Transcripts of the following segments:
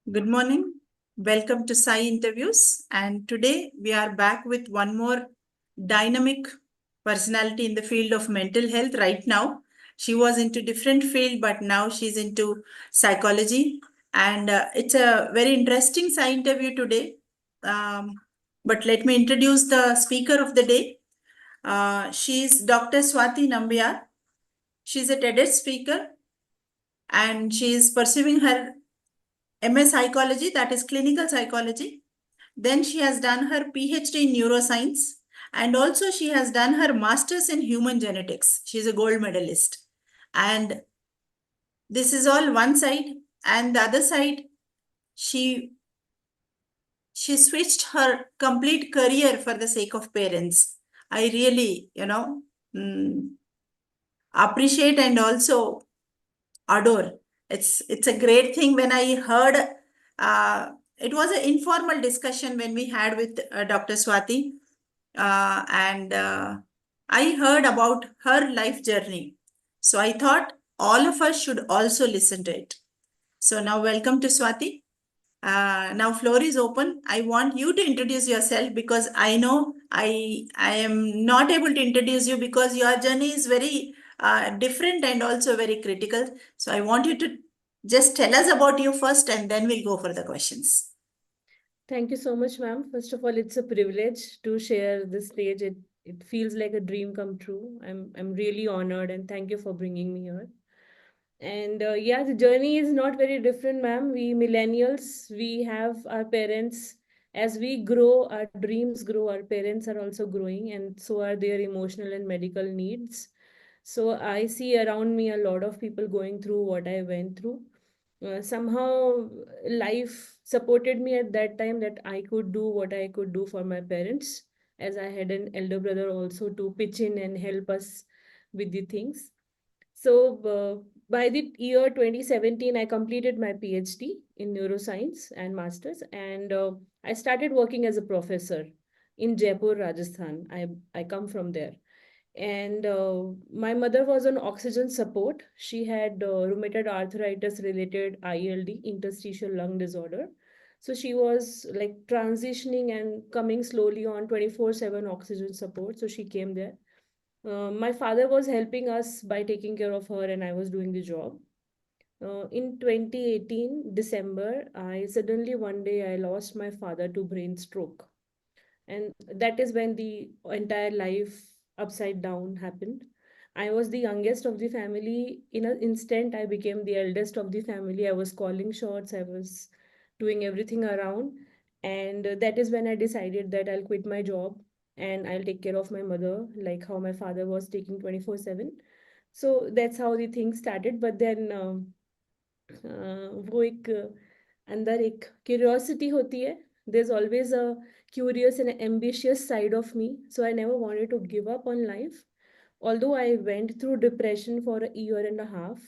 Good morning. Welcome to Psy Interviews. And today we are back with one more dynamic personality in the field of mental health. Right now, she was into different field, but now she's into psychology. And it's a very interesting Psy interview today. Um, but let me introduce the speaker of the day. She's Dr. Swati Nambiar. She's a TEDx speaker and she is pursuing her MS psychology, that is clinical psychology. Then she has done her PhD in neuroscience and also she has done her master's in human genetics. She's a gold medalist. And this is all one side. And the other side, she she switched her complete career for the sake of parents. I really, mm, appreciate and also adore. It's a great thing when I heard it was an informal discussion when we had with Dr. Swati, and I heard about her life journey. So I thought all of us should also listen to it. So now welcome to Swati. Now floor is open. I want you to introduce yourself because I know I am not able to introduce you because your journey is very different and also very critical. So I want you to just tell us about you first and then we'll go for the questions. Thank you so much, ma'am. First of all, it's a privilege to share this stage. It feels like a dream come true. I'm really honored and thank you for bringing me here. And yeah, the journey is not very different, ma'am. We millennials, we have our parents. As we grow, our dreams grow, our parents are also growing, and so are their emotional and medical needs. So I see around me a lot of people going through what I went through. Somehow, life supported me at that time that I could do what I could do for my parents, as I had an elder brother also to pitch in and help us with the things. So, by the year 2017, I completed my PhD in neuroscience and master's, and I started working as a professor in Jaipur, Rajasthan. I come from there. And my mother was on oxygen support. She had rheumatoid arthritis related ILD, interstitial lung disorder. So she was like transitioning and coming slowly on 24/7 oxygen support. So she came there. My father was helping us by taking care of her, and I was doing the job. In 2018, December, I suddenly one day I lost my father to brain stroke, and that is when the entire life upside down happened. I was the youngest of the family. In an instant, I became the eldest of the family. I was calling shots. I was doing everything around, and that is when I decided that I'll quit my job and I'll take care of my mother, like how my father was taking 24/7. So that's how the thing started. But then वो एक अंदर एक curiosity होती है. There's always a curious and ambitious side of me. So I never wanted to give up on life. Although I went through depression for a year and a half,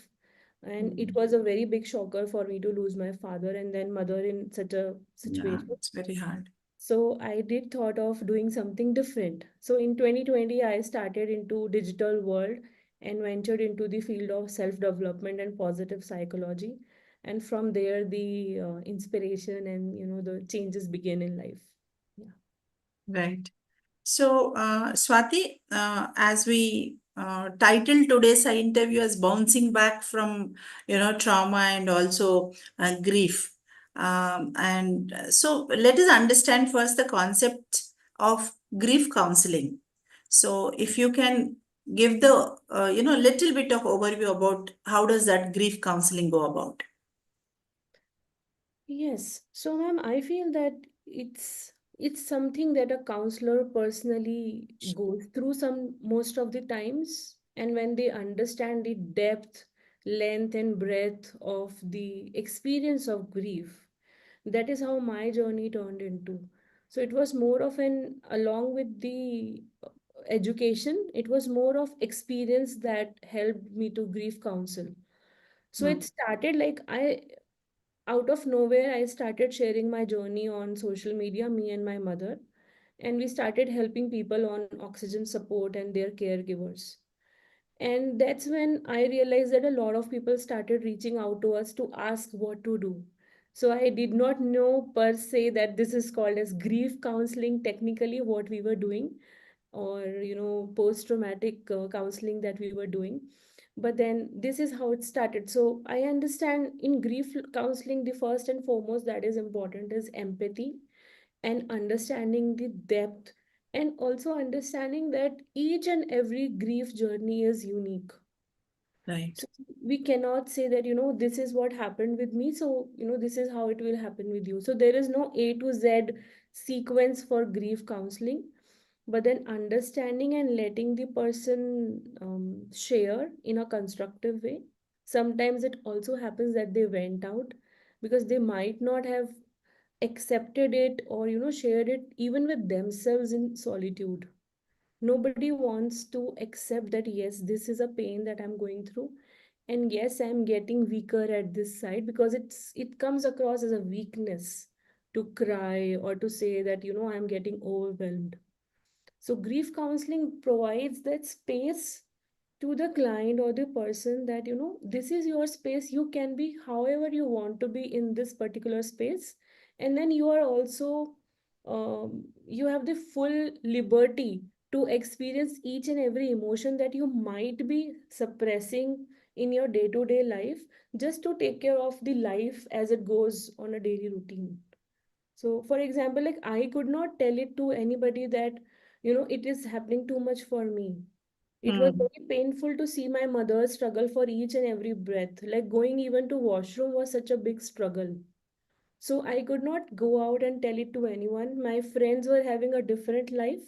and it was a very big shocker for me to lose my father and then mother in such a Yeah, situation. it's very hard. So I did thought of doing something different. So in 2020, I started into digital world and ventured into the field of self-development and positive psychology. And from there, the inspiration and the changes begin in life. Yeah. Right. So, Swati, as we titled today's interview as bouncing back from, trauma and also grief. And so let us understand first the concept of grief counseling. So if you can give the, little bit of overview about how does that grief counseling go about? Yes. So, ma'am, I feel that it's something that a counselor personally goes through some most of the times, and when they understand the depth, length, and breadth of the experience of grief, that is how my journey turned into. So it was more of an along with the education, it was more of experience that helped me to grief counsel. So Hmm. it started like I out of nowhere, I started sharing my journey on social media, me and my mother, and we started helping people on oxygen support and their caregivers. And that's when I realized that a lot of people started reaching out to us to ask what to do. So I did not know per se that this is called as grief counseling, technically what we were doing, or post traumatic counseling that we were doing. But then this is how it started. So I understand in grief counseling, the first and foremost that is important is empathy, and understanding the depth, and also understanding that each and every grief journey is unique. Right. So we cannot say that, this is what happened with me, so, this is how it will happen with you. So there is no A to Z sequence for grief counseling, but then understanding and letting the person share in a constructive way. Sometimes it also happens that they went out because they might not have accepted it, or, shared it even with themselves in solitude. Nobody wants to accept that yes, this is a pain that I'm going through, and yes, I'm getting weaker at this side, because it comes across as a weakness to cry or to say that, I'm getting overwhelmed. So grief counseling provides that space to the client or the person that, this is your space, you can be however you want to be in this particular space. And then you are also, you have the full liberty to experience each and every emotion that you might be suppressing in your day to day life, just to take care of the life as it goes on a daily routine. So, for example, like I could not tell it to anybody that, it is happening too much for me. It was Hmm. very painful to see my mother struggle for each and every breath. Like going even to washroom was such a big struggle. So I could not go out and tell it to anyone. My friends were having a different life.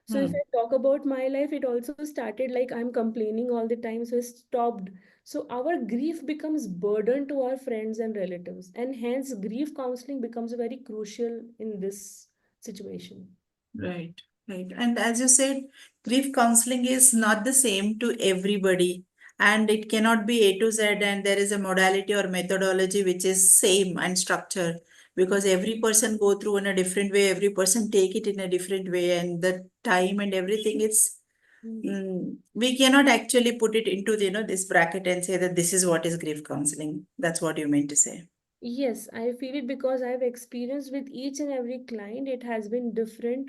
So if Hmm. I talk about my life, it also started like I'm complaining all the time. So I stopped. So our grief becomes burden to our friends and relatives. And hence grief counseling becomes very crucial in this situation. Right, right. And as you said, grief counseling is not the same to everybody, and it cannot be A to Z, and there is a modality or methodology which is same and structure, because every person go through in a different way, every person take it in a different way, and the time and everything it's Mm. we cannot actually put it into this bracket and say that this is what is grief counseling. That's what you meant to say. Yes, I feel it because I've experienced with each and every client, it has been different.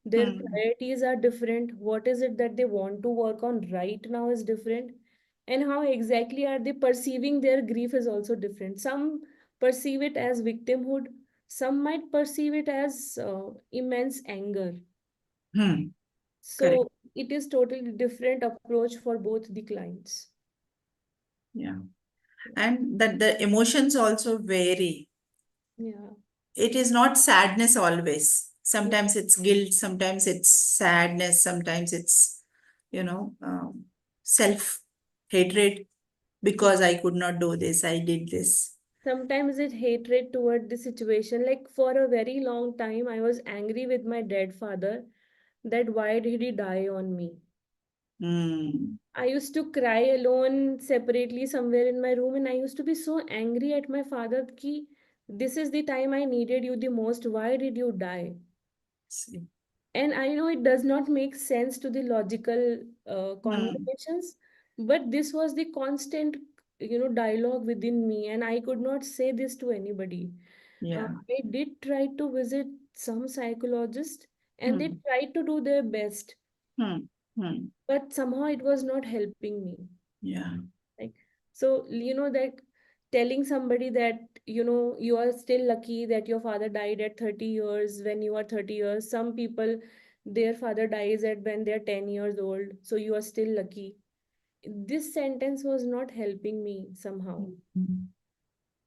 Their Hmm. priorities are different. What is it that they want to work on right now is different. And how exactly are they perceiving their grief is also different. Some perceive it as victimhood, some might perceive it as immense anger. Hmm. Correct. So it is totally different approach for both the clients. Yeah. And that the emotions also vary. Yeah. It is not sadness always. Yeah. Sometimes it's guilt, sometimes it's sadness, sometimes it's, you know, self hatred because I could not do this, I did this. Sometimes it hatred toward the situation. Like for a very long time, I was angry with my dead father that why did he die on me? Hmm. I used to cry alone separately somewhere in my room, and I used to be so angry at my father ki this is the time I needed you the most. Why did you die? See. And I know it does not make sense to the logical Hmm. conversations, but this was the constant, dialogue within me, and I could not say this to anybody. Yeah. I did try to visit some psychologists, and they Hmm. tried to do their best, Hmm. Hmm. but somehow it was not helping me. Yeah. Like, so, that telling somebody that, you are still lucky that your father died at 30 years when you are 30 years. Some people, their father dies at when they're 10 years old. So you are still lucky. This sentence was not helping me somehow. Hmm.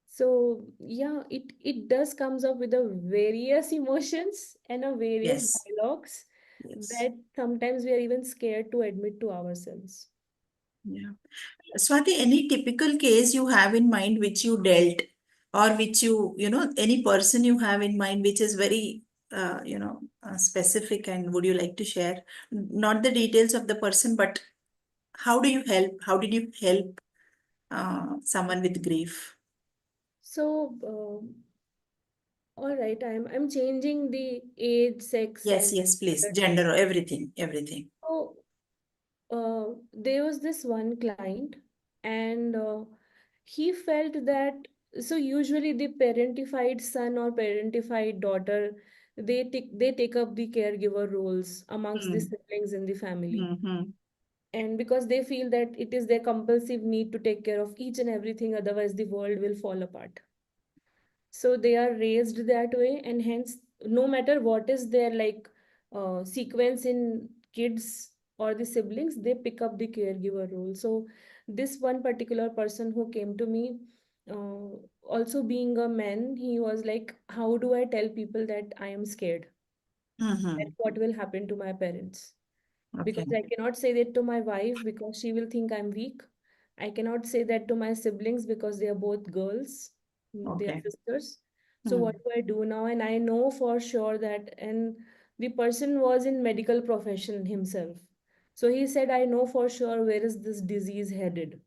So yeah, it does comes up with a various emotions and a various Yes. dialogues Yes. that sometimes we are even scared to admit to ourselves. Yeah. Swati, any typical case you have in mind which you dealt, or which any person you have in mind which is very, specific, and would you like to share? Not the details of the person, but how do you help? How did you help someone with grief? So all right, I'm changing the age, sex, Yes, and yes, please. gender type. Gender, everything, everything. So there was this one client, and he felt that. So usually the parentified son or parentified daughter, they take up the caregiver roles amongst the Hmm. siblings in the family. Hmm. And because they feel that it is their compulsive need to take care of each and everything, otherwise the world will fall apart. So they are raised that way, and hence no matter what is their like sequence in kids or the siblings, they pick up the caregiver role. So this one particular person who came to me, uh, also being a man, he was like, how do I tell people that I am scared, that Hmm. what will happen to my parents? Okay. Because I cannot say that to my wife because she will think I'm weak. I cannot say that to my siblings because they are both girls, they are Okay. sisters. So what Hmm. do I do now? And I know for sure that, and the person was in medical profession himself. So he said, I know for sure where is this disease headed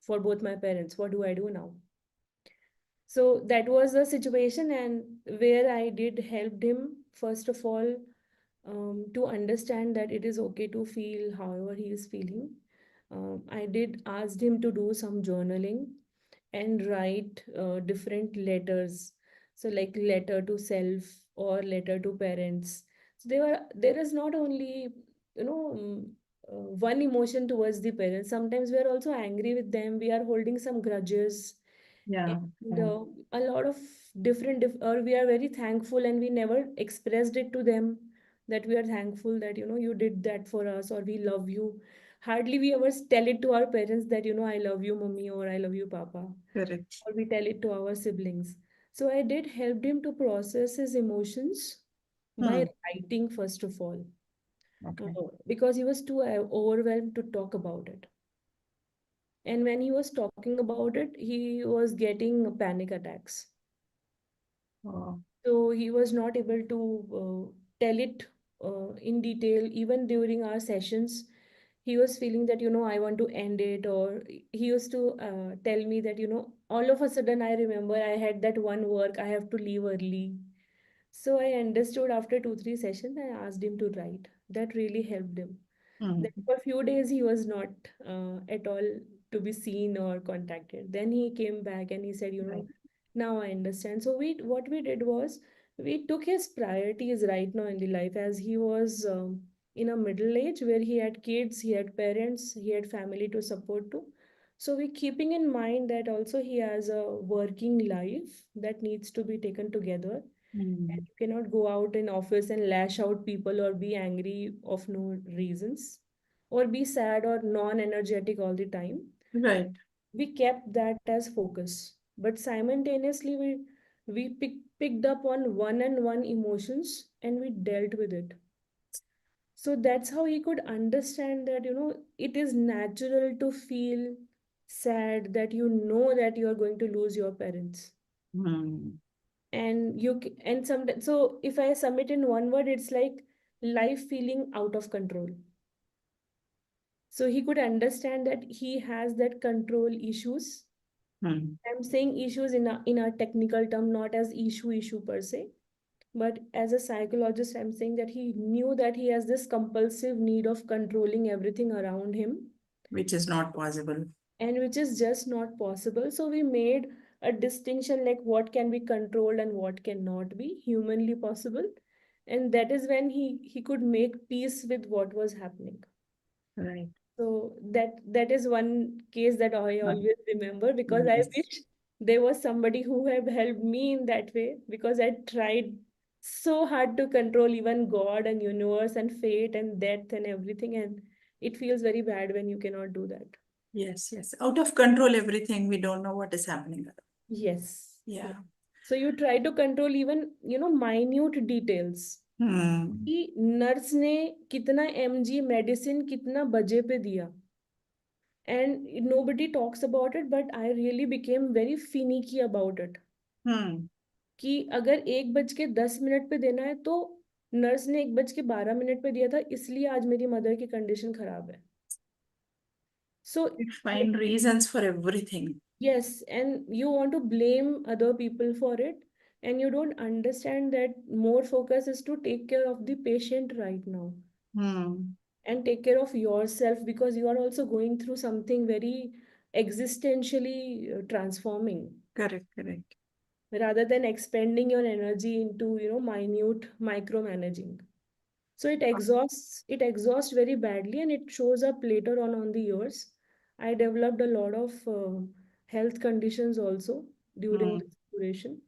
for both my parents. What do I do now? So that was the situation, and where I did help him first of all, to understand that it is okay to feel however he is feeling. I did ask him to do some journaling and write different letters. So like letter to self or letter to parents. So there is not only, you know, one emotion towards the parents. Sometimes we are also angry with them. We are holding some grudges, Yeah. and Yeah. a lot of or we are very thankful and we never expressed it to them that we are thankful that you did that for us, or we love you. Hardly we ever tell it to our parents that I love you mommy, or I love you papa, Correct. or we tell it to our siblings. So I did help him to process his emotions by Hmm. writing first of all, Okay. because he was too overwhelmed to talk about it. And when he was talking about it, he was getting panic attacks. Oh. So he was not able to tell it in detail. Even during our sessions, he was feeling that, I want to end it. Or he used to tell me that, all of a sudden I remember I had that one work, I have to leave early. So I understood after 2, 3 sessions, I asked him to write. That really helped him. Hmm. Then for a few days, he was not at all to be seen or contacted. Then he came back and he said, Right. now I understand. So what we did was we took his priorities right now in the life, as he was in a middle age where he had kids, he had parents, he had family to support to. So we keeping in mind that also he has a working life that needs to be taken together, and Hmm. you cannot go out in office and lash out people or be angry of no reasons or be sad or non-energetic all the time. Right. We kept that as focus, but simultaneously picked up on one and one emotions and we dealt with it. So that's how he could understand that it is natural to feel sad, that that you are going to lose your parents. Hmm. And and some, so if I sum it in one word, it's like life feeling out of control. So he could understand that he has that control issues. Hmm. I'm saying issues in a technical term, not as issue per se, but as a psychologist, I'm saying that he knew that he has this compulsive need of controlling everything around him, Which is not possible. and which is just not possible. So we made a distinction like what can be controlled and what cannot be humanly possible. And that is when he could make peace with what was happening. Right. So that is one case that I Right. always remember, because I Yes. wish there was somebody who have helped me in that way, because I tried so hard to control even God and universe and fate and death and everything, and it feels very bad when you cannot do that. Yes. Yes. Out of control, everything. We don't know what is happening. Yes. Yes. Yeah. So you try to control even, minute details. Hmm. कि nurse ने कितना mg medicine कितना बजे पे दिया, and nobody talks about it, but I really became very finicky about it. Hmm. कि अगर 1:10 पे देना है तो नर्स ने 1:12 पे दिया था, इसलिए आज मेरी मदर की कंडीशन खराब है. So We find reasons for everything. yes, and you want to blame other people for it, and you don't understand that more focus is to take care of the patient right now Hmm. and take care of yourself, because you are also going through something very existentially transforming. Correct, correct. rather than expending your energy into, minute micromanaging. So it exhausts very badly, and it shows up later on the years. I developed a lot of health conditions also during Mm, this duration.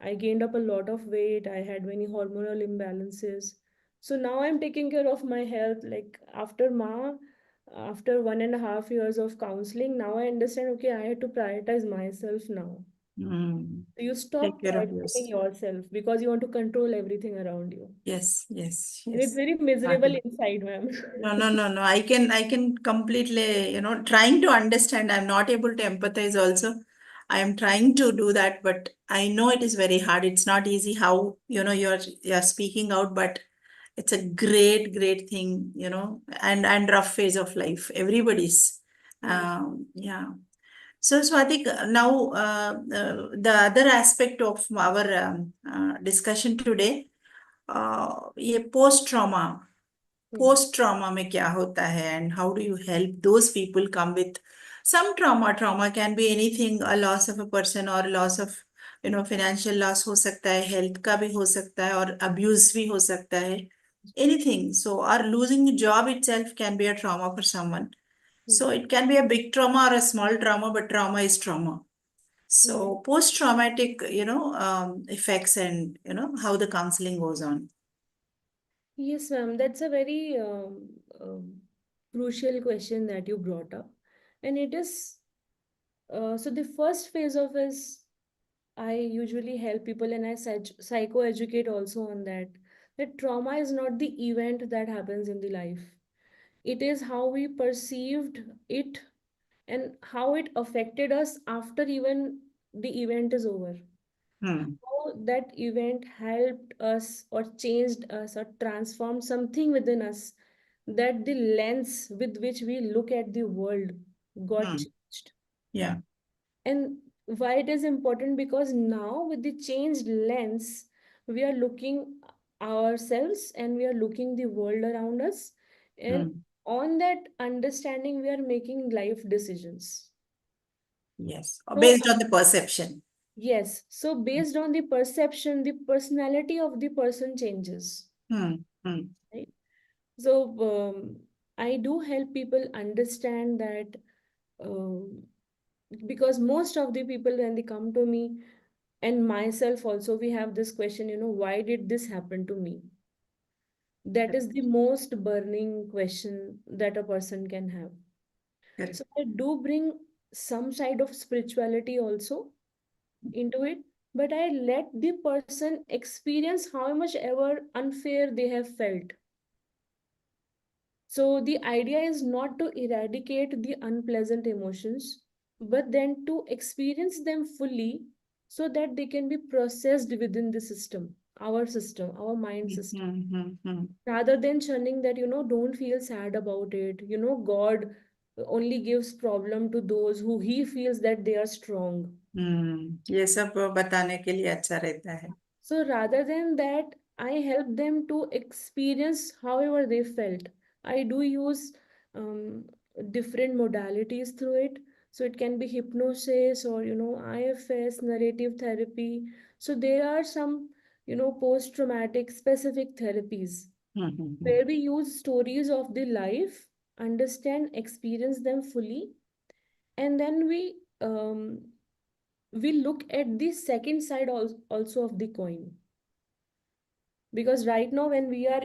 I gained up a lot of weight. I had many hormonal imbalances. So now I'm taking care of my health. Like after 1.5 years of counseling, now I understand, okay, I had to prioritize myself now. mm. So you Take stop care of prioritizing yourself. yourself because you want to control everything around you. Yes, yes, And it's yes. very miserable Starting. inside, ma'am. No, no, no, no. I can completely, trying to understand. I'm not able to empathize also. I am trying to do that, but I know it is very hard. It's not easy how, you're speaking out, but it's a great, great thing, and rough phase of life. Everybody's. Hmm. Yeah. So, Swatik, now the other aspect of our discussion today, ये post trauma. Hmm. Post trauma में क्या होता है and how do you help those people come with some trauma can be anything a loss of a person और loss of financial loss हो सकता है health का भी हो सकता है और अब्यूज भी हो सकता है एनीथिंग सो और losing job itself can be a trauma for someone Hmm. so it can be a big trauma or a small trauma but trauma is trauma so Hmm. post traumatic effects and how the counseling goes on. Yes, ma'am. That's a very crucial question that you brought up. And it is so the first phase of is I usually help people, and I psychoeducate also on that. That trauma is not the event that happens in the life. It is how we perceived it and how it affected us after even the event is over. Hmm. How that event helped us or changed us or transformed something within us, that the lens with which we look at the world got Hmm. changed. Yeah. And why it is important? Because now with the changed lens, we are looking ourselves and we are looking the world around us, and Hmm. on that understanding we are making life decisions. Yes, So based on the perception. yes, so based on the perception, the personality of the person changes, Hmm. Hmm. right? So I do help people understand that, um, because most of the people when they come to me, and myself also, we have this question, why did this happen to me? That is the most burning question that a person can have. Correct. So I do bring some side of spirituality also into it, but I let the person experience how much ever unfair they have felt. So the idea is not to eradicate the unpleasant emotions, but then to experience them fully so that they can be processed within the system, our mind Hmm. system. Hmm. Hmm. Hmm. Rather than shunning that, don't feel sad about it. God only gives problem to those who he feels that they are strong. ये सब बताने के लिए अच्छा रहता है. So rather than that, I help them to experience however they felt. I do use different modalities through it. So it can be hypnosis or, IFS, narrative therapy. So there are some, post-traumatic specific therapies Hmm. Hmm. Hmm. where we use stories of the life, understand, experience them fully, and then we look at the second side also of the coin. Because right now when we are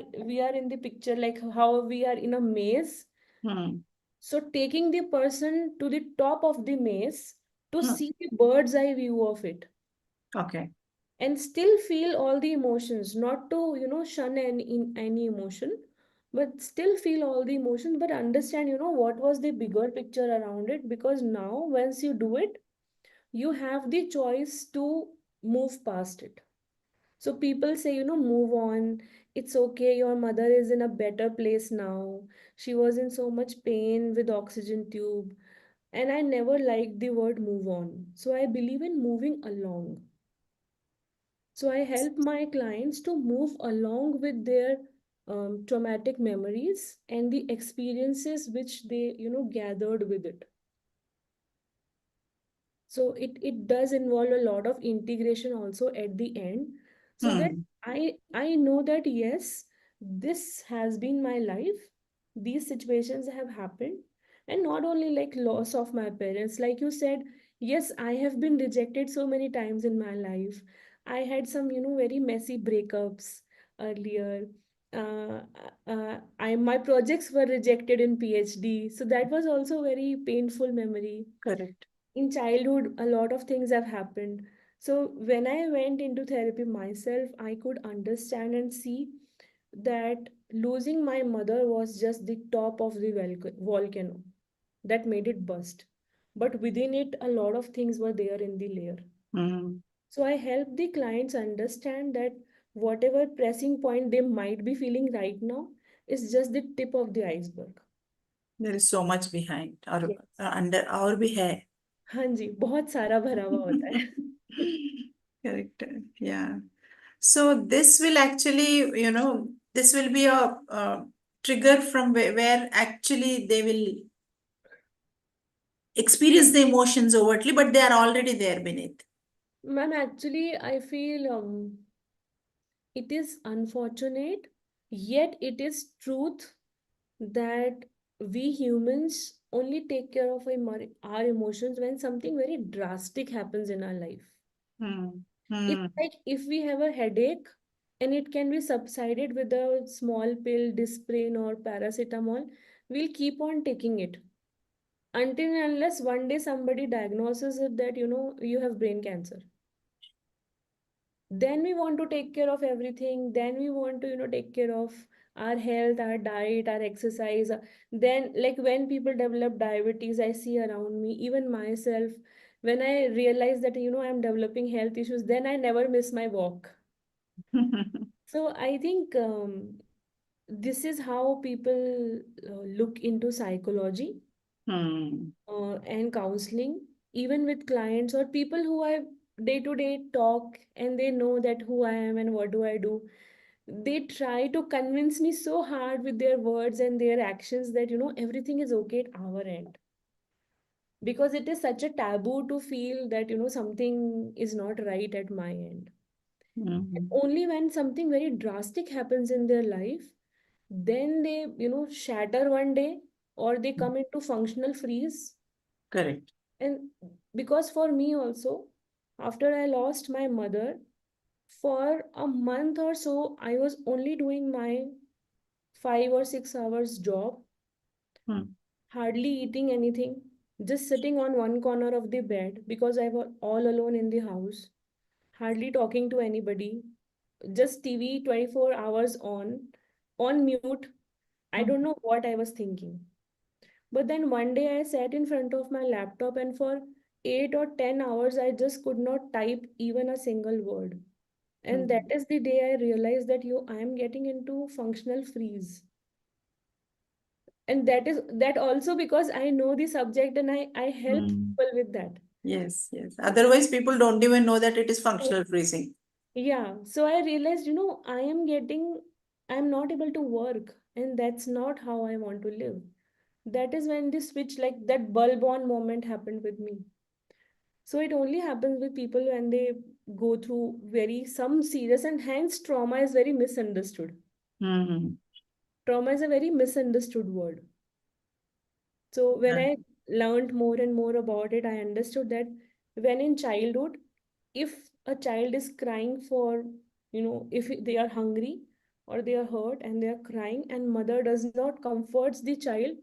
in the picture, like how we are in a maze, Hmm. so taking the person to the top of the maze to Hmm. see the bird's eye view of it, Okay. and still feel all the emotions, not to shun any emotion, but still feel all the emotions, but understand what was the bigger picture around it. Because now once you do it, you have the choice to move past it. So people say, move on. It's okay. Your mother is in a better place now. She was in so much pain with oxygen tube. And I never liked the word move on. So I believe in moving along. So I help my clients to move along with their traumatic memories and the experiences which they, gathered with it. So it does involve a lot of integration also at the end, so that Hmm. I know that yes, this has been my life, these situations have happened. And not only like loss of my parents, like you said, yes, I have been rejected so many times in my life. I had some, very messy breakups earlier. uh, I my projects were rejected in PhD, so that was also very painful memory. Correct. In childhood a lot of things have happened. So when I went into therapy myself, I could understand and see that losing my mother was just the top of the volcano that made it burst, but within it a lot of things were there in the layer. Hmm. So I help the clients understand that whatever pressing point they might be feeling right now is just the tip of the iceberg. There is so much behind or Yes. under our behind. हाँ जी, बहुत सारा भरा हुआ होता है. Correct. Yeah. So this will actually, this will be a trigger from where actually they will experience the emotions overtly, but they are already there beneath. Ma'am, actually, I feel it is unfortunate, yet it is truth that we humans only take care of our emotions when something very drastic happens in our life. Hmm. It's Hmm. like if we have a headache and it can be subsided with a small pill, Disprin or paracetamol, we'll keep on taking it until and unless one day somebody diagnoses it that you have brain cancer. Then we want to take care of everything, then we want to take care of our health, our diet, our exercise. Then like when people develop diabetes, I see around me, even myself, when I realize that I'm developing health issues, then I never miss my walk. So I think this is how people look into psychology Hmm. and counseling, even with clients or people who I day to day talk, and they know that who I am and what do I do. They try to convince me so hard with their words and their actions that everything is okay at our end, because it is such a taboo to feel that something is not right at my end. Hmm. Only when something very drastic happens in their life, then they shatter one day, or they come into functional freeze. Correct. And because for me also, after I lost my mother, for a month or so, I was only doing my 5 or 6 hours job, Hmm. hardly eating anything, just sitting on one corner of the bed because I was all alone in the house, hardly talking to anybody, just TV 24 hours on mute. I Hmm. don't know what I was thinking. But then one day I sat in front of my laptop, and for 8 or 10 hours I just could not type even a single word. And that Hmm. is the day I realized that I am getting into functional freeze. And that also because I know the subject and I help Hmm. people with that. Yes, yes. Otherwise, people don't even know that it is So, functional freezing. yeah, so I realized, I'm not able to work, and that's not how I want to live. That is when the switch, like that bulb on moment, happened with me. So it only happens with people when they go through very some serious, and hence trauma is very misunderstood. Hmm. Trauma is a very misunderstood word. So when I learned more and more about it, I understood that when in childhood, if a child is crying for, if they are hungry or they are hurt and they are crying, and mother does not comforts the child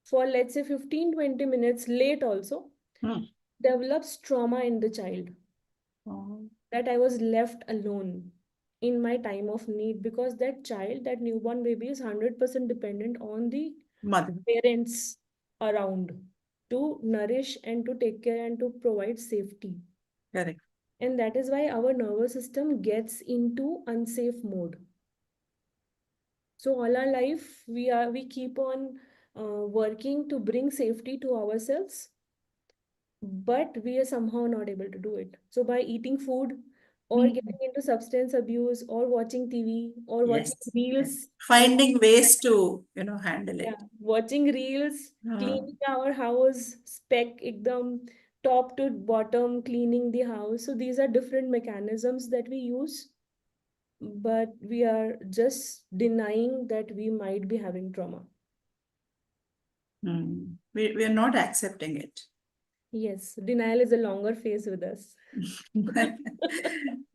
for, let's say, 15-20 minutes late also, Hmm. develops trauma in the child, Oh, that I was left alone in my time of need, because that child, that newborn baby, is 100% dependent on the mother. parents around to nourish and to take care and to provide safety. Correct. And that is why our nervous system gets into unsafe mode. So all our life we keep on working to bring safety to ourselves, but we are somehow not able to do it. So by eating food, or Hmm. getting into substance abuse, or watching TV, or watching Yes. Yes. reels on, Finding ways to, handle yeah, it. watching reels, Uh, cleaning our house, spec ekdam, top to bottom cleaning the house. So these are different mechanisms that we use, but we are just denying that we might be having trauma. We are not accepting it. Yes, denial is a longer phase with us.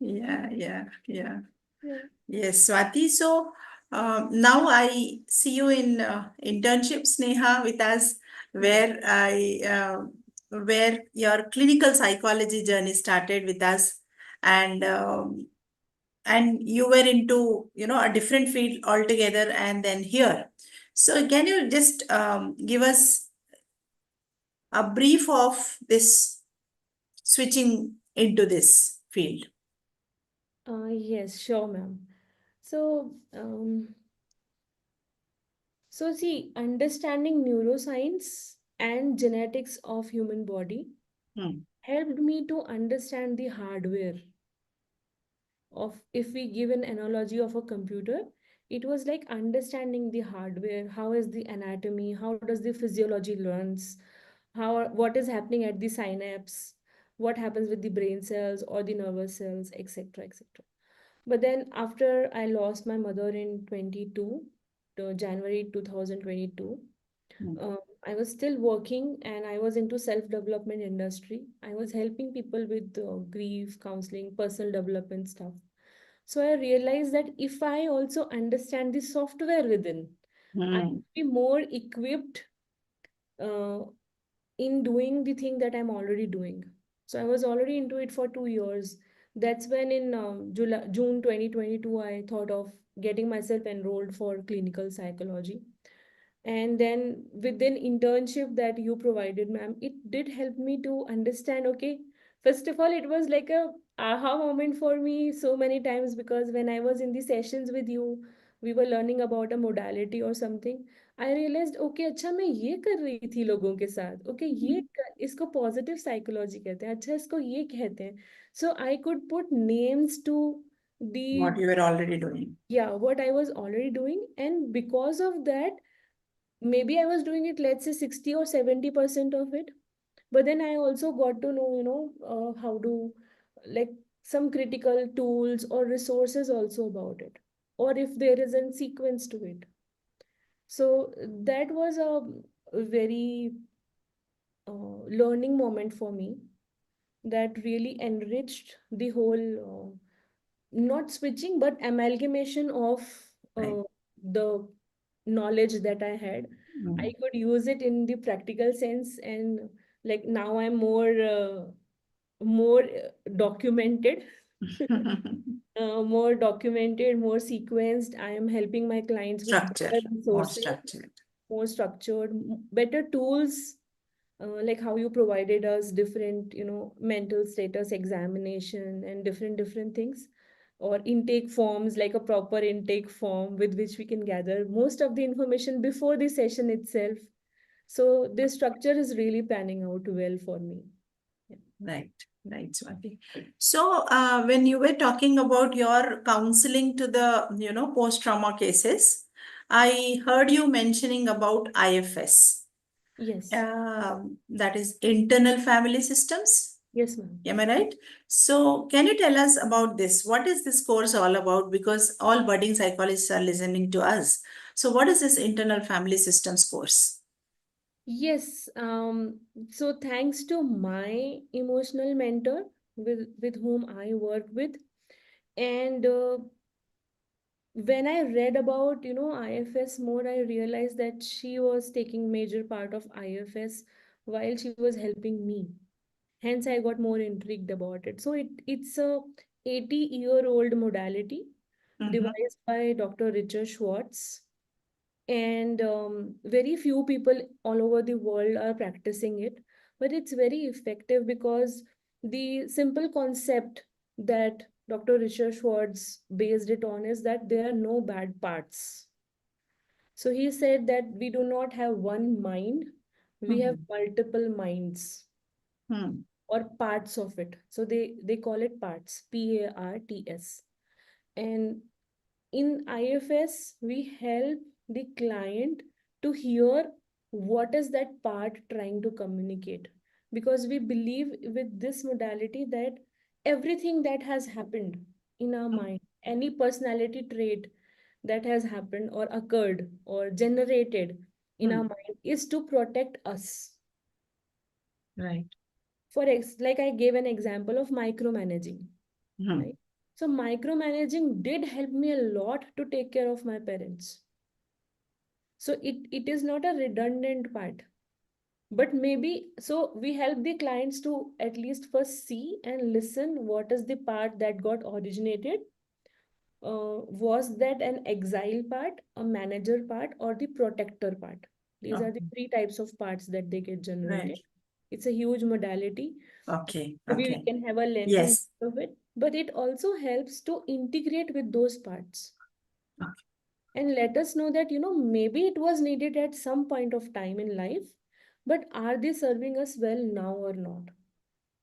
Yeah, yeah, yeah. Yeah. Yes, Swati. So now I see you in internship, Sneha, with us, Yes. where your clinical psychology journey started with us, and and you were into a different field altogether, and then here. So can you just give us a brief of this switching into this field? Yes, sure, ma'am. So, see, understanding neuroscience and genetics of human body Hmm. helped me to understand the hardware of, if we give an analogy of a computer, it was like understanding the hardware. How is the anatomy? How does the physiology learns? What is happening at the synapse? What happens with the brain cells or the nervous cells, etc., etc. But then after I lost my mother in 22, January 2022, Hmm. um, I was still working and I was into self-development industry. I was helping people with grief, counseling, personal development stuff. So I realized that if I also understand the software within, I Hmm. will be more equipped uh, in doing the thing that I'm already doing. So I was already into it for 2 years. That's when in June 2022, I thought of getting myself enrolled for clinical psychology. And then within internship that you provided, ma'am, it did help me to understand, okay, first of all, it was like a aha moment for me so many times, because when I was in the sessions with you, we were learning about a modality or something. I realized, okay, अच्छा मैं ये कर रही थी लोगों के साथ, okay, इसको positive psychology कहते हैं, अच्छा इसको ये कहते हैं. So I could put names to the, What you were already doing. yeah, what I was already doing. And because of that, maybe I was doing it, let's say 60 or 70% of it. But then I also got to know, how to, like, some critical tools or resources also about it, or if there is a sequence to it. So that was a very learning moment for me, that really enriched the whole, not switching, but amalgamation of Right. the knowledge that I had. I Mm. could use it in the practical sense, and like now I'm more documented, more documented, more sequenced. I am helping my clients with Structure, better more resources, structured. more structured, better tools, like how you provided us different, mental status examination and different things, or intake forms, like a proper intake form with which we can gather most of the information before the session itself. So this structure is really panning out well for me. Yeah. Right, right, Swati. So, when you were talking about your counseling to the, post-trauma cases, I heard you mentioning about IFS. Yes. That is internal family systems. Yes, ma'am. Am I right? So, can you tell us about this? What is this course all about? Because all budding psychologists are listening to us. So, what is this internal family systems course? Yes. So thanks to my emotional mentor, with whom I work with, and when I read about, IFS more, I realized that she was taking major part of IFS while she was helping me. Hence, I got more intrigued about it. So it's a 80-year-old modality Mhm. devised by Dr. Richard Schwartz, and very few people all over the world are practicing it. But it's very effective because the simple concept that Dr. Richard Schwartz based it on is that there are no bad parts. So he said that we do not have one mind, we have Mhm. multiple minds, Hmm. or parts of it. So they call it parts, PARTS. And in IFS, we help the client to hear what is that part trying to communicate. because we believe with this modality that everything that has happened in our mind, any personality trait that has happened or occurred or generated in our Hmm. mind is to protect us. Right. Like I gave an example of micromanaging, Hmm. right? So micromanaging did help me a lot to take care of my parents. So it is not a redundant part, but maybe so we help the clients to at least first see and listen what is the part that got originated. Was that an exile part, a manager part, or the protector part? These are the Okay. three types of parts that they get Right. generated. It's a huge modality. Okay. Maybe we Okay. can have a lengthy Yes. list of it, but it also helps to integrate with those parts and let us know that, maybe it was needed at some point of time in life, but are they serving us well now or not?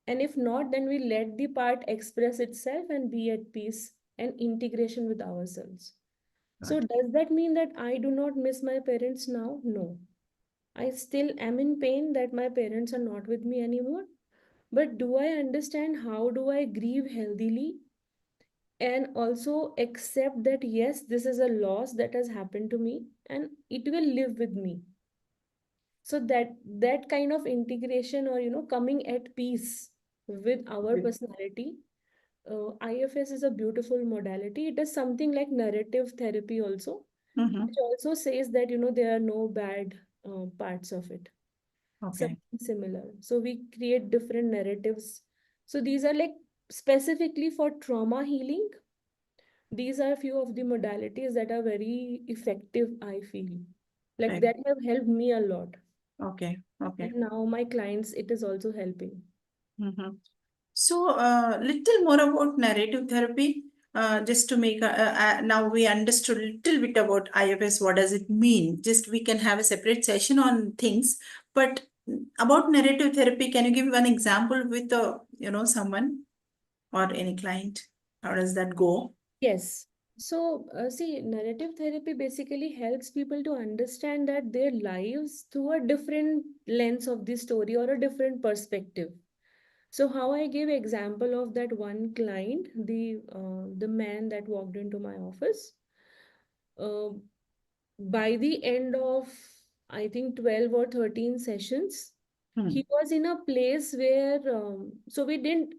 And if not, then we let the part express itself and be at peace and integration with ourselves. So, Got does that mean that I do not miss my parents now? No. I still am in pain that my parents are not with me anymore. But do I understand how do I grieve healthily and also accept that yes, this is a loss that has happened to me and it will live with me. So that kind of integration or coming at peace with our it. personality, IFS is a beautiful modality. It is something like narrative therapy also, Mm-hmm. which also says that there are no bad parts of it. Okay. Something similar. So we create different narratives. So these are like specifically for trauma healing. These are a few of the modalities that are very effective, I feel. Like Right. that have helped me a lot. Okay. Okay. And now my clients, it is also helping. Mm-hmm. So, little more about narrative therapy, just to make now we understood a little bit about IFS. What does it mean? Just we can have a separate session on things, but about narrative therapy, can you give one example with someone or any client? How does that go? Yes. So, see, narrative therapy basically helps people to understand that their lives through a different lens of the story or a different perspective. So, how I gave example of that one client, the man that walked into my office. Uh, by the end of, I think, 12 or 13 sessions, Hmm. he was in a place where, so we didn't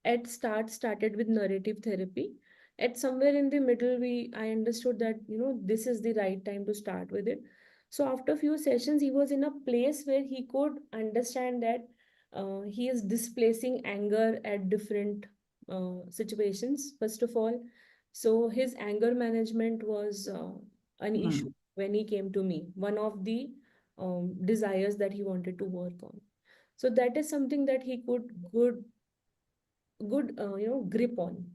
at started with narrative therapy. At somewhere in the middle, I understood that, this is the right time to start with it. So after few sessions, he was in a place where he could understand that he is displacing anger at different situations, first of all. So his anger management was an issue Hmm. when he came to me, one of the desires that he wanted to work on. So that is something that he could good grip on.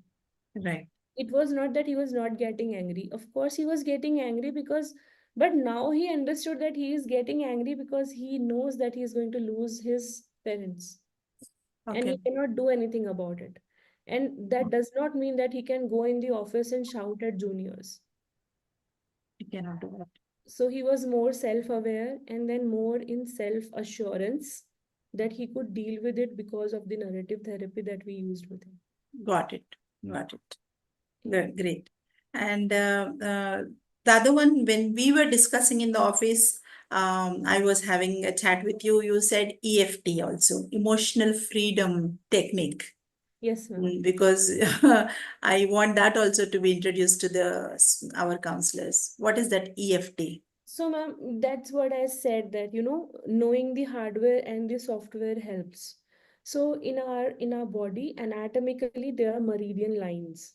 Right. It was not that he was not getting angry. Of course he was getting angry, because but now he understood that he is getting angry because he knows that he is going to lose his parents and he Okay. cannot do anything about it. And that does not mean that he can go in the office and shout at juniors. You cannot do that. So he was more self aware and then more in self assurance that he could deal with it because of the narrative therapy that we used with him. Got it. Got it. Yeah. Good, great. And the other one, when we were discussing in the office, I was having a chat with you. You said EFT also, emotional freedom technique. Yes, ma'am. Because I want that also to be introduced to our counselors. What is that EFT? So, ma'am, that's what I said, that knowing the hardware and the software helps. So in our body, anatomically, there are meridian lines.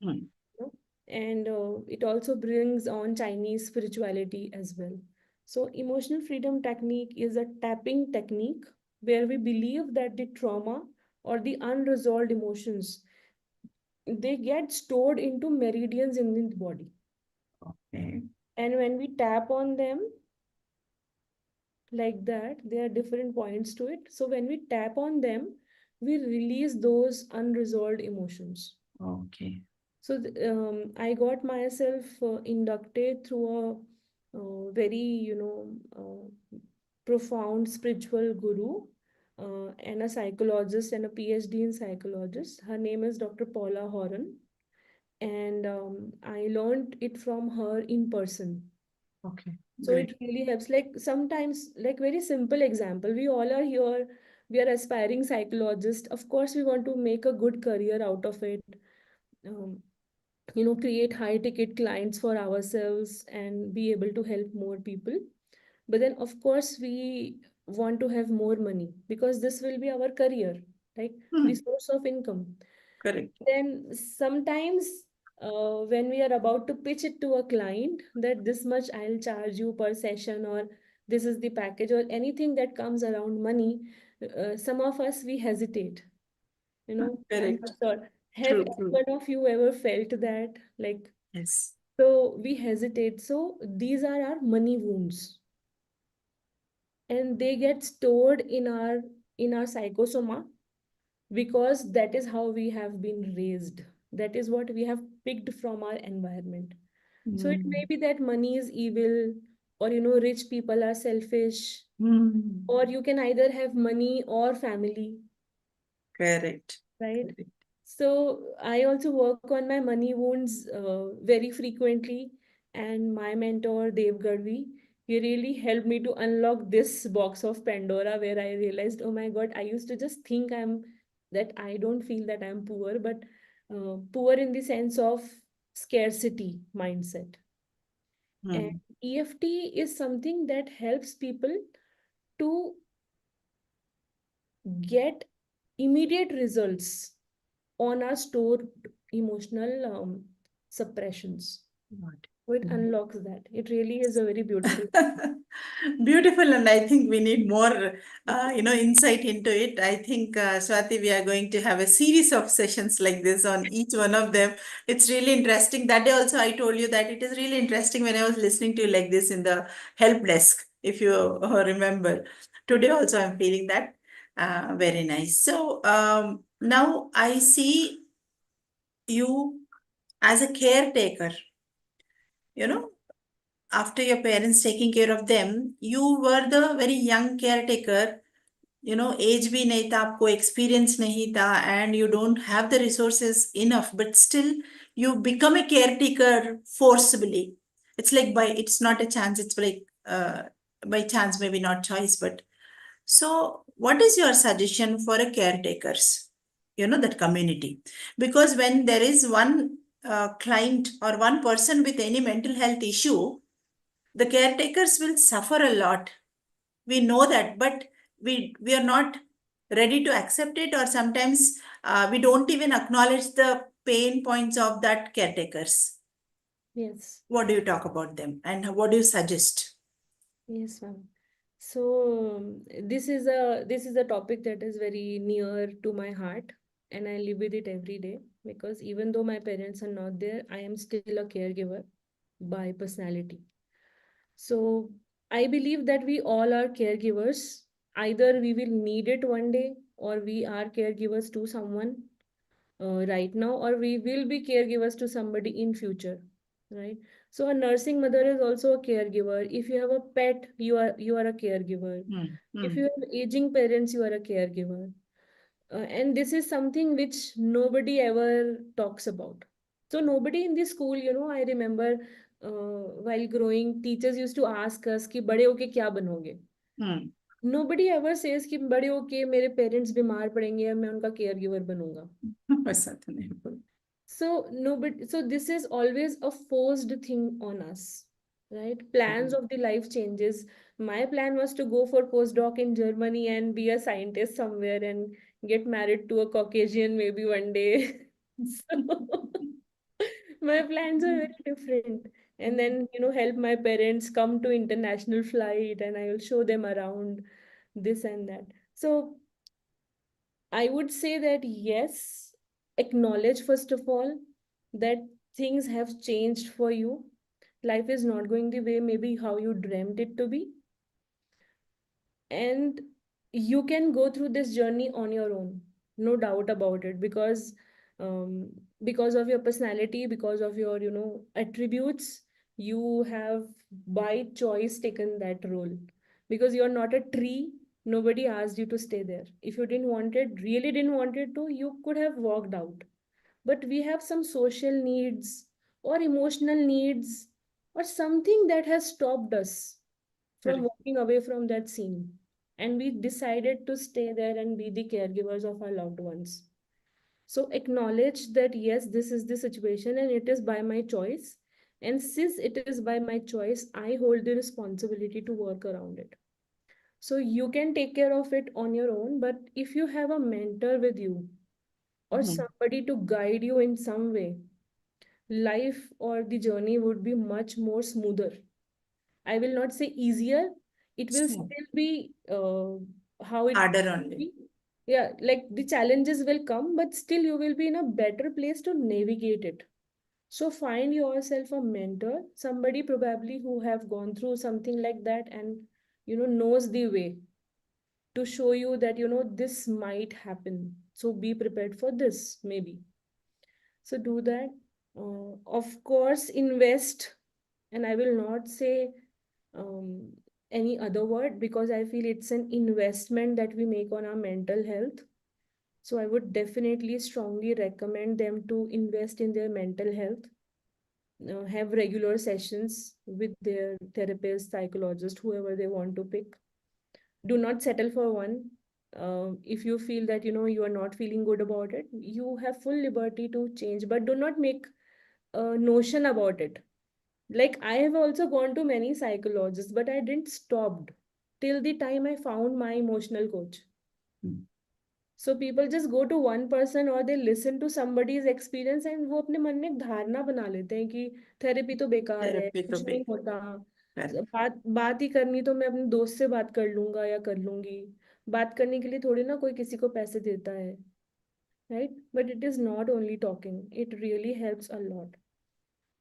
Hmm. You know, and it also brings on Chinese spirituality as well. So, emotional freedom technique is a tapping technique where we believe that the trauma or the unresolved emotions, they get stored into meridians in the body, Okay. and when we tap on them like that, there are different points to it. So when we tap on them, we release those unresolved emotions. Okay. So I got myself inducted through a very profound spiritual guru. and a psychologist and a PhD in psychologist. Her name is Dr. Paula Horan, and I learned it from her in person. Okay, So great. it really helps. Like sometimes, like very simple example, we all are here, we are aspiring psychologists. Of course, we want to make a good career out of it. Um, Create high ticket clients for ourselves and be able to help more people. But then, of course, we want to have more money because this will be our career, like the Hmm, source of income. correct. Then sometimes, when we are about to pitch it to a client that this much I'll charge you per session, or this is the package, or anything that comes around money, some of us we hesitate. I'm Correct. not sure. Have True, any true. one of you ever felt that? Like, Yes. so we hesitate. So these are our money wounds, and they get stored in our psychosoma because that is how we have been raised. That is what we have picked from our environment. So it may Hmm. be that money is evil, or rich people are selfish, Hmm. or you can either have money or family, Correct. right? Correct. So I also work on my money wounds very frequently, and my mentor Dev Gadvi, he really helped me to unlock this box of Pandora where I realized, oh my God, I used to just think that I don't feel that I'm poor, but poor in the sense of scarcity mindset. And Hmm. EFT is something that helps people to get immediate results on our stored emotional suppressions. What? So it unlocks that. It really is a very beautiful. Beautiful, and I think we need more, insight into it. I think, Swati, we are going to have a series of sessions like this on each one of them. It's really interesting. That day also, I told you that it is really interesting when I was listening to you like this in the help desk, if you remember. Today also, I'm feeling that. Very nice. So now I see you as a caretaker, you know. After your parents taking care of them, you were the very young caretaker. Age भी नहीं था आपको, experience नहीं था, and you don't have the resources enough, but still you become a caretaker forcibly. It's not a chance, it's like by chance, maybe not choice, but so what is your suggestion for a caretakers, that community? Because when there is one client or one person with any mental health issue, the caretakers will suffer a lot. We know that, but we are not ready to accept it, or sometimes we don't even acknowledge the pain points of that caretakers. Yes, What do you talk about them, and what do you suggest? yes, ma'am. So this is a topic that is very near to my heart, and I live with it every day because even though my parents are not there, I am still a caregiver by personality. So I believe that we all are caregivers. Either we will need it one day, or we are caregivers to someone right now, or we will be caregivers to somebody in future, right? So a nursing mother is also a caregiver. If you have a pet, you are a caregiver. Hmm. If Hmm. you have aging parents, you are a caregiver. And this is something which nobody ever talks about. So nobody in the school, I remember while growing, teachers used to ask us कि बड़े होके क्या बनोगे? Hmm. Nobody ever says कि बड़े होके मेरे parents बीमार पड़ेंगे या मैं उनका केयर गिवर बनूंगा. ऐसा तो नहीं बोल- So this is always a forced thing on us, right? Plans of the life changes. My plan was to go for postdoc in Germany and be a scientist somewhere and get married to a Caucasian maybe one day. So my plans are very different. And then, help my parents come to international flight and I will show them around this and that. So I would say that yes, acknowledge first of all that things have changed for you. Life is not going the way maybe how you dreamt it to be. And you can go through this journey on your own, no doubt about it, um, because of your personality, because of your, attributes, you have by choice taken that role. Because you're not a tree, Nobody asked you to stay there. If you didn't want it, really didn't want it to, you could have walked out. But we have some social needs or emotional needs or something that has stopped us from Correct. walking away from that scene. And we decided to stay there and be the caregivers of our loved ones. So acknowledge that yes, this is the situation and it is by my choice. And since it is by my choice, I hold the responsibility to work around it. So you can take care of it on your own, but if you have a mentor with you or Mhm. somebody to guide you in some way, life or the journey would be much more smoother. I will not say easier, it will So still be how it harder only. be. Yeah, like the challenges will come, but still you will be in a better place to navigate it. So find yourself a mentor, somebody probably who have gone through something like that and knows the way to show you that this might happen. So be prepared for this maybe. So do that. Of course, invest, and I will not say um, any other word because I feel it's an investment that we make on our mental health. So I would definitely strongly recommend them to invest in their mental health, have regular sessions with their therapist, psychologist, whoever they want to pick. Do not settle for one. If you feel that you are not feeling good about it, you have full liberty to change, but do not make a notion about it. Like I have also gone to many psychologists, but I didn't stop till the time I found my emotional coach. Hmm. So people just go to one person or they listen to somebody's experience and वो अपने मन में एक धारणा बना लेते हैं कि थेरेपी तो बेकार है, Therapy to कुछ नहीं be. होता, Correct. बात बात ही करनी तो मैं अपने दोस्त से बात कर लूंगा या कर लूंगी, बात करने के लिए थोड़ी ना कोई किसी को पैसे देता है, right? But it is not only talking, it really helps a lot.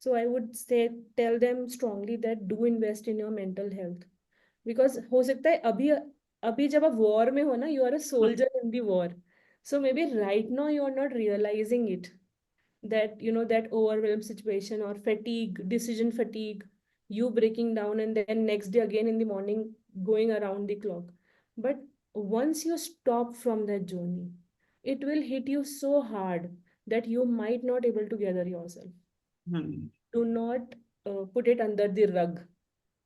So I would say tell them strongly that do invest in your mental health because हो सकता है अभी अभी जब आप वॉर में हो ना, you are a Hmm. soldier in the war. So maybe right now you are not realizing it, that that overwhelmed situation or fatigue, decision fatigue, you breaking down and then next day again in the morning going around the clock. But once you stop from that journey, it will hit you so hard that you might not able to gather yourself. Hmm. Do not put it under the rug.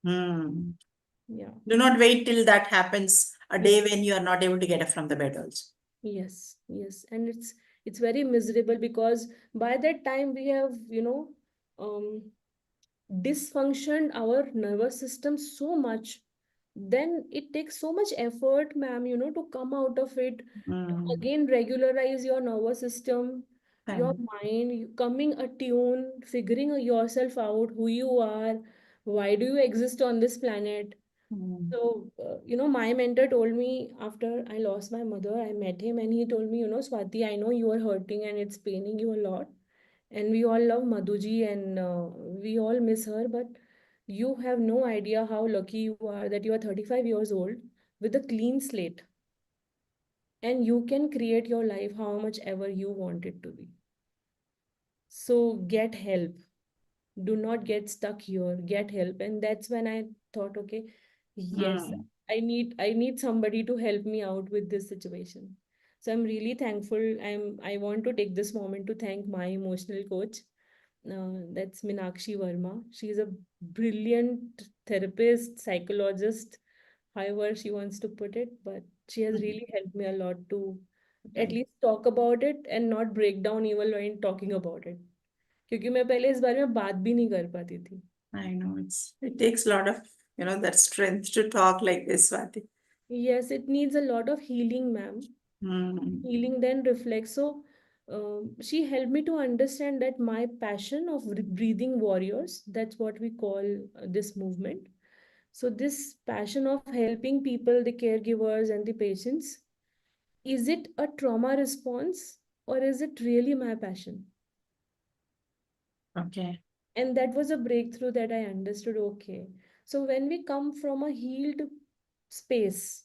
Hmm. Yeah. Do not wait till that happens a Yes. day when you are not able to get up from the bed also. Yes, yes, and it's very miserable because by that time we have um, dysfunctioned our nervous system so much. Then it takes so much effort, ma'am, to come out of it. Hmm. Again, regularize your nervous system, your Fine. mind, coming attune, figuring yourself out, who you are, why do you exist on this planet. Hmm. So, my mentor told me after I lost my mother, I met him and he told me, Swati, I know you are hurting and it's paining you a lot. And we all love Madhuji and we all miss her, but you have no idea how lucky you are that you are 35 years old with a clean slate and you can create your life how much ever you want it to be. So, get help. Do not get stuck here, get help. And that's when I thought, okay, yes, Hmm. I need somebody to help me out with this situation. So I'm really thankful. I want to take this moment to thank my emotional coach. That's Minakshi Verma. She's a brilliant therapist, psychologist, however she wants to put it, but she has Hmm. really helped me a lot to at Fine. least talk about it and not break down even when talking about it, क्योंकि मैं पहले इस बारे में बात भी नहीं कर पाती थी. I know it takes a lot of that strength to talk like this, Swati. Yes, it needs a lot of healing, ma'am. Hmm. Healing then reflects. So, she helped me to understand that my passion of breathing warriors, that's what we call this movement. So, this passion of helping people, the caregivers, and the patients, is it a trauma response or is it really my passion? Okay. And that was a breakthrough that I understood. Okay. So, when we come from a healed space,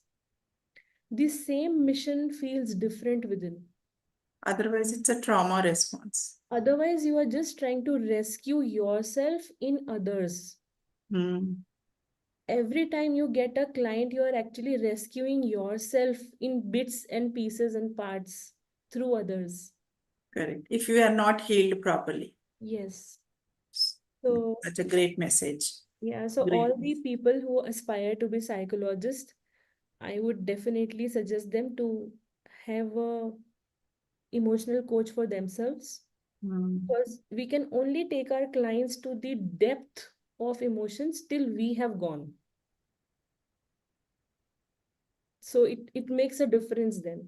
the same mission feels different within. Otherwise, it's a trauma response. Otherwise, you are just trying to rescue yourself in others. Hmm. every time you get a client, you are actually rescuing yourself in bits and pieces and parts through others. Correct. If you are not healed properly. Yes. So, That's a great message. yeah, so Great. all the people who aspire to be psychologists, I would definitely suggest them to have a emotional coach for themselves, Hmm. because we can only take our clients to the depth of emotions till we have gone. So it makes a difference then.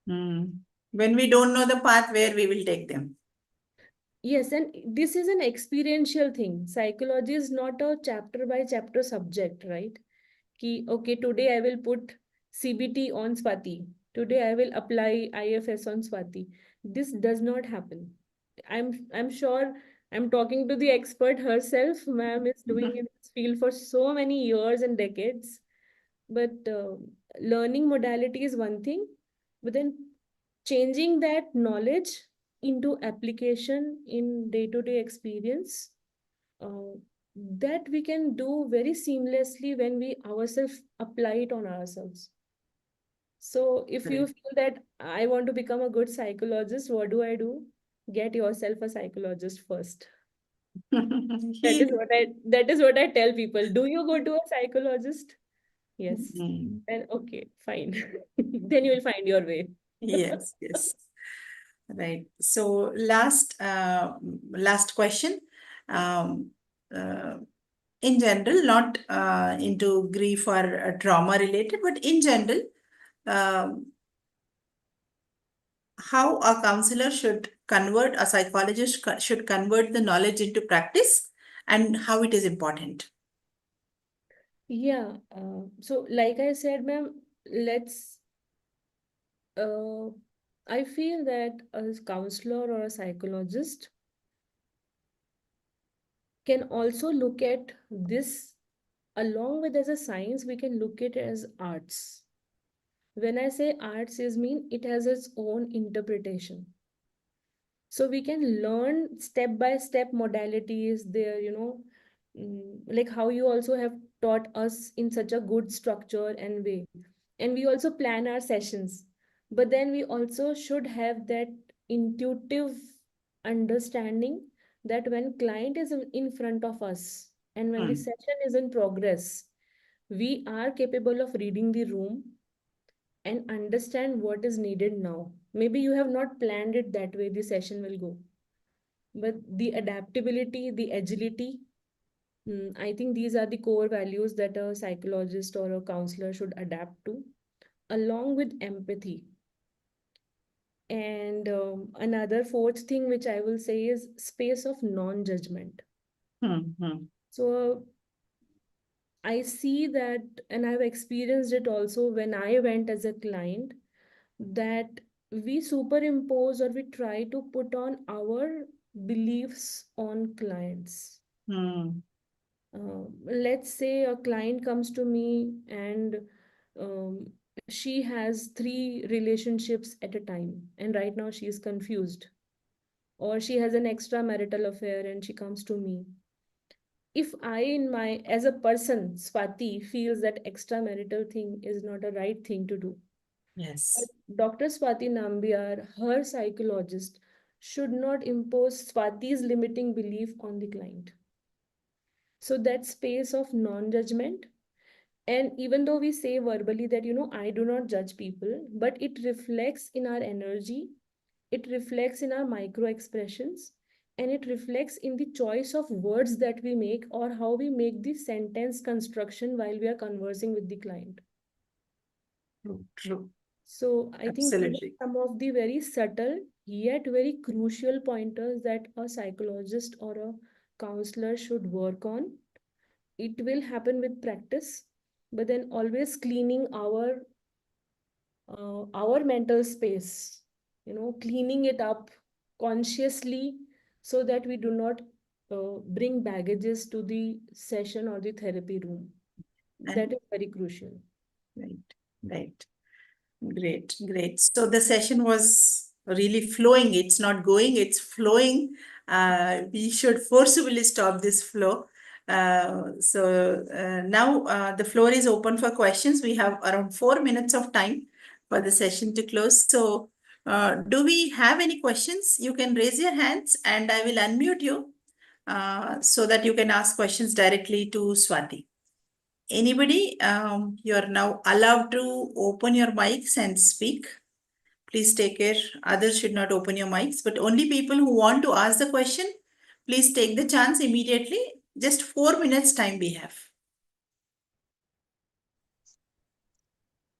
Hmm. When we don't know the path, where we will take them. Yes, and this is an experiential thing. Psychology is not a chapter by chapter subject, right? Ki, okay, today I will put CBT on Swati. Today I will apply IFS on Swati. This does not happen. I'm sure I'm talking to the expert herself. Ma'am is doing in this field for so many years and decades. But learning modality is one thing, but then changing that knowledge into application in day-to-day experience, uh, that we can do very seamlessly when we ourselves apply it on ourselves. So if you Correct. feel that I want to become a good psychologist, what do I do? Get yourself a psychologist first. That is Heal. what I tell people. Do you go to a psychologist? Yes. Hmm. Then okay, fine. Then you will find your way. Yes, yes. Right. So last question. Um, uh, in general, not into grief or trauma related, but in general, um, how a counselor should convert, a psychologist should convert the knowledge into practice, and how it is important. Yeah. So like I said, ma'am, let's I feel that a counselor or a psychologist can also look at this, along with, as a science, we can look at it as arts. When I say arts, is mean it has its own interpretation. So we can learn step by step modalities there, like how you also have taught us in such a good structure and way. And we also plan our sessions, but then we also should have that intuitive understanding that when client is in front of us and when the Hmm. session is in progress, we are capable of reading the room and understand what is needed now. Maybe you have not planned it that way the session will go, but the adaptability, the agility, I think these are the core values that a psychologist or a counselor should adapt to, along with empathy. And another fourth thing which I will say is space of non-judgment. Hmm. Hmm. So I see that, and I've experienced it also when I went as a client, that we superimpose or we try to put on our beliefs on clients. Hmm. Let's say a client comes to me and um, she has three relationships at a time, and right now she is confused, or she has an extramarital affair and she comes to me. If I, in my, as a person, Swati, feels that extramarital thing is not a right thing to do, but Yes. Dr. Swati Nambiar, her psychologist, should not impose Swati's limiting belief on the client. So that space of non-judgment. And even though we say verbally that, I do not judge people, but it reflects in our energy, it reflects in our micro expressions, and it reflects in the choice of words that we make or how we make the sentence construction while we are conversing with the client. True. True. So I think these are Absolutely. some of the very subtle yet very crucial pointers that a psychologist or a counselor should work on. It will happen with practice, but then always cleaning our mental space, cleaning it up consciously so that we do not bring baggages to the session or the therapy room. That And is very crucial. right. Right. Great, great. So the session was really flowing. It's not going, it's flowing. We should forcibly stop this flow. Now the floor is open for questions. We have around 4 minutes of time for the session to close. So, do we have any questions? You can raise your hands and I will unmute you so that you can ask questions directly to Swati. Anybody, you are now allowed to open your mics and speak. Please take care. Others should not open your mics, but only people who want to ask the question, please take the chance immediately. Just 4 minutes time we have.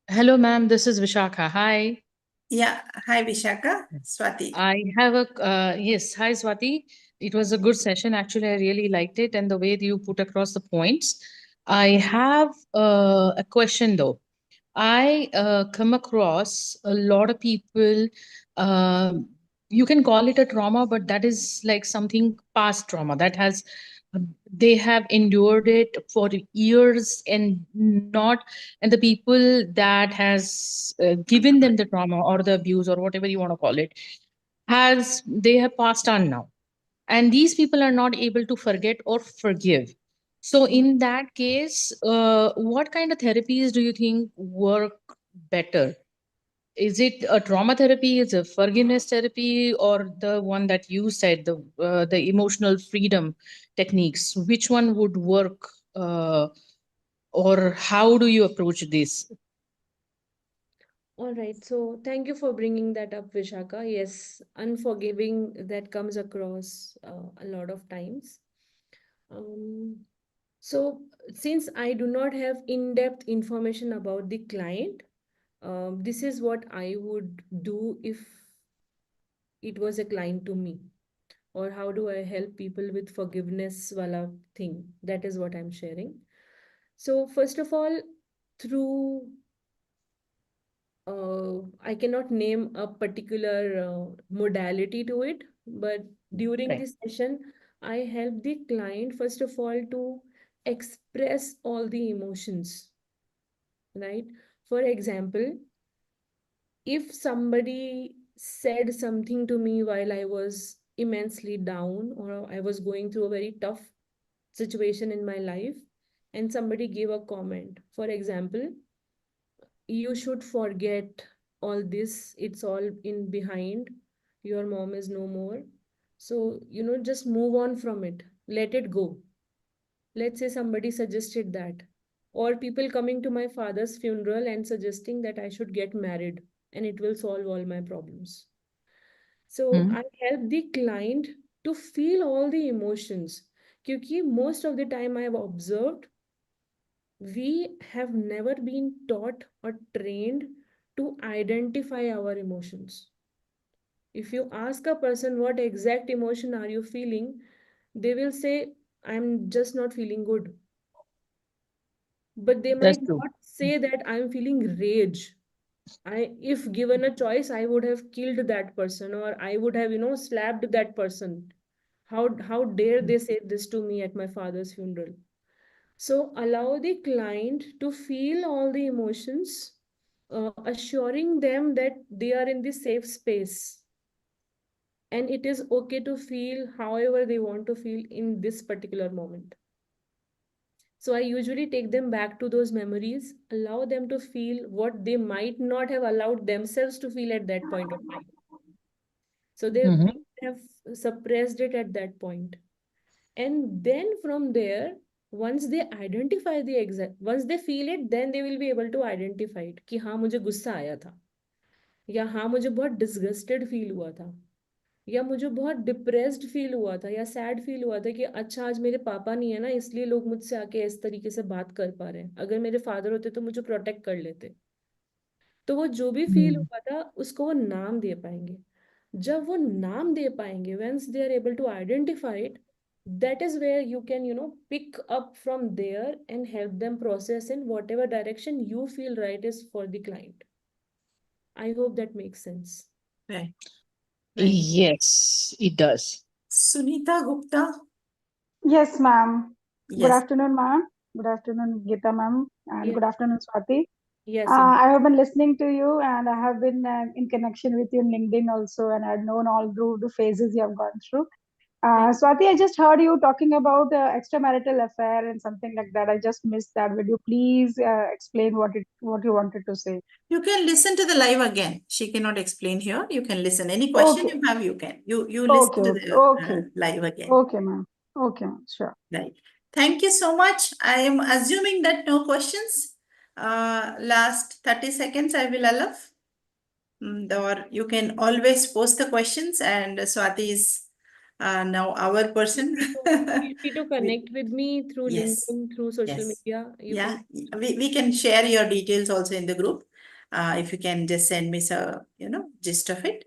Hello, ma'am. This is Vishakha. Hi. Yeah. Hi, Vishaka. Swati. I have yes. Hi, Swati. It was a good session. Actually, I really liked it and the way you put across the points. I have a question though. I come across a lot of people. um you can call it a trauma, but that is like something past trauma that has they have endured it for years and not, and the people that has given them the trauma or the abuse or whatever you want to call it has they have passed on now, and these people are not able to forget or forgive. So in that case, what kind of therapies do you think work better? Is it a trauma therapy, is a forgiveness therapy, or the one that you said, the emotional freedom techniques? Which one would work, or how do you approach this? All right, so thank you for bringing that up, Vishaka. Yes, unforgiving that comes across a lot of times. Um, so, since I do not have in-depth information about the client, this is what I would do if it was a client to me, or how do I help people with forgiveness wala thing. That is what I'm sharing. So, first of all, through I cannot name a particular modality to it, but during Right. this session, I help the client, first of all, to express all the emotions, right? For example, if somebody said something to me while I was immensely down or I was going through a very tough situation in my life, and somebody gave a comment, for example, you should forget all this, it's all in behind, your mom is no more, so just move on from it, let it go. Let's say somebody suggested that, or people coming to my father's funeral and suggesting that I should get married and it will solve all my problems. So Mhm. I help the client to feel all the emotions, because most of the time I have observed we have never been taught or trained to identify our emotions. If you ask a person what exact emotion are you feeling, they will say, I'm just not feeling good. But they That's might true. not say that I'm feeling rage. If given a choice, I would have killed that person, or I would have, slapped that person. How dare they say this to me at my father's funeral? So allow the client to feel all the emotions, assuring them that they are in the safe space and it is okay to feel however they want to feel in this particular moment. So I usually take them back to those memories, allow them to feel what they might not have allowed themselves to feel at that point of time. So they Mhm. might have suppressed it at that point. And then from there, once they identify the exact, once they feel it, then they will be able to identify it कि हाँ मुझे गुस्सा आया था, या हाँ मुझे बहुत डिसगस्टेड फील हुआ था, या मुझे बहुत डिप्रेस्ड फील हुआ था या सैड फील हुआ था कि अच्छा आज मेरे पापा नहीं है ना इसलिए लोग मुझसे आके इस तरीके से बात कर पा रहे हैं, अगर मेरे फादर होते तो मुझे प्रोटेक्ट कर लेते। तो वो जो भी फील Mhm. हुआ था उसको वो नाम दे पाएंगे। जब वो नाम दे पाएंगे, once they are able to identify it, that is where you can pick up from there and help them process in whatever direction you feel right is for the client. I hope that makes sense. Right. Right. Yes, it does. Sunita Gupta. Yes, ma'am. Good Yes. afternoon, ma'am. Good afternoon, Geeta, ma'am. And Yeah. good afternoon, Swati. Yes, indeed. I have been listening to you and I have been in connection with you on LinkedIn also, and I've known all through the phases you have gone through. Swati, I just heard you talking about extramarital affair and something like that. I just missed that. Would you please explain what you wanted to say? You can listen to the live again. She cannot explain here. You can listen. Any question Okay. you have, you can. You listen Okay. to Okay. the Okay. live again. Okay, ma'am. Okay, ma'am. Sure. Right. Thank you so much. I am assuming that no questions. Last 30 seconds I will allow. Or you can always post the questions, and Swati is now our person. Feel free to connect with me through Yes. LinkedIn, through social Yes. media. You Yeah, can. we can share your details also in the group. If you can just send me some, gist of it.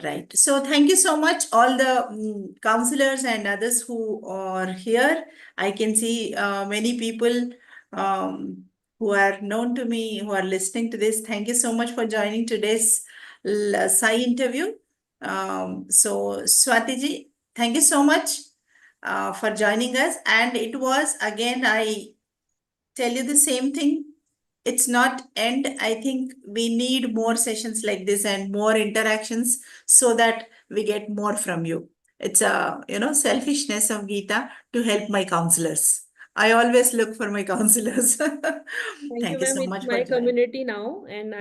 Right. So thank you so much, all the counselors and others who are here. I can see many people um, who are known to me, who are listening to this. Thank you so much for joining today's Psy interview. So Swati ji, thank you so much for joining us. And it was, again, I tell you the same thing. It's not end. I think we need more sessions like this and more interactions so that we get more from you. It's a, selfishness of Geeta to help my counselors. I always look for my counselors. Thank you, Thank you ma'am. so It's much for my joining. community now, and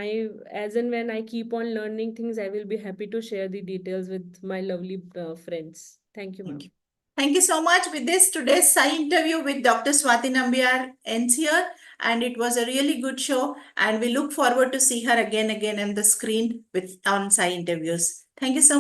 as and when I keep on learning things, I will be happy to share the details with my lovely friends. Thank you, Thank ma'am. you. Thank you so much. With this, today's Psy interview with Dr. Swati Nambiar ends here. And it was a really good show. And we look forward to see her again on the screen on Psy interviews. Thank you so much.